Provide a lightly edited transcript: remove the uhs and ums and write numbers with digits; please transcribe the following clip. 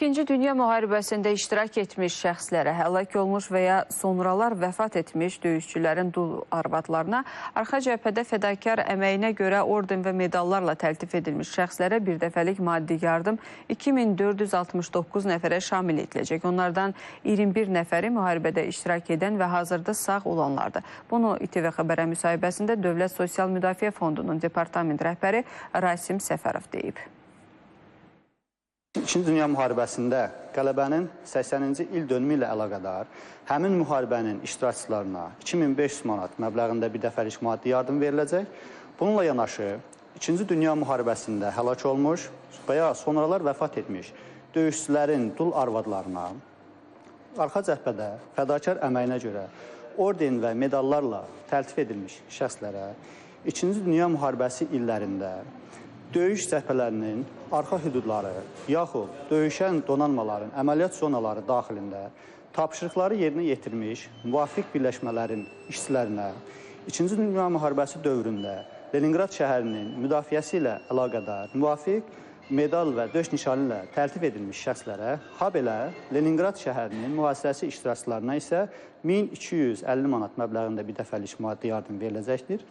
İkinci Dünya Müharibəsində iştirak etmiş şəxslərə, həlak olmuş və ya sonralar vəfat etmiş döyüşçülərin dul arvadlarına arxa cəbhədə fədakar əməyinə görə orden və medallarla təltif edilmiş şəxslərə birdəfəlik maddi yardım 2469 nəfərə şamil ediləcək. Onlardan 21 nəfəri müharibədə iştirak edən və hazırda sağ olanlardır. Bunu İTV Xəbərə müsahibəsində Dövlət Sosial Müdafiə Fondunun departament rəhbəri Rasim Səfərov deyib. İkinci Dünya Müharibəsində qələbənin 80-ci il dönümü ilə əlaqədar həmin müharibənin iştirakçılarına 2500 manat məbləğində birdəfəlik maddi yardım veriləcək. Bununla yanaşı, İkinci Dünya Müharibəsində həlak olmuş və ya sonralar vəfat etmiş döyüşçülərin dul arvadlarına arxa cəbhədə fədakar əməyinə görə orden və medallarla təltif edilmiş şəxslərə İkinci Dünya Müharibəsi illərində döyüş cəbhələrinin arxa hüdudları, yaxud döyüşən donanmaların əməliyyat zonaları daxilində tapşırıqları yerinə yetirmiş müvafiq birləşmələrin işçilərinə İkinci Dünya Müharibəsi dövründə Leningrad şəhərinin müdafiəsi ilə əlaqədar müvafiq medal və döş nişanı ilə təltif edilmiş şəxslərə, habelə Leningrad şəhərinin mühasirəsi iştirakçılarına isə 1250 manat məbləğində birdəfəlik maddi yardım veriləcəkdir.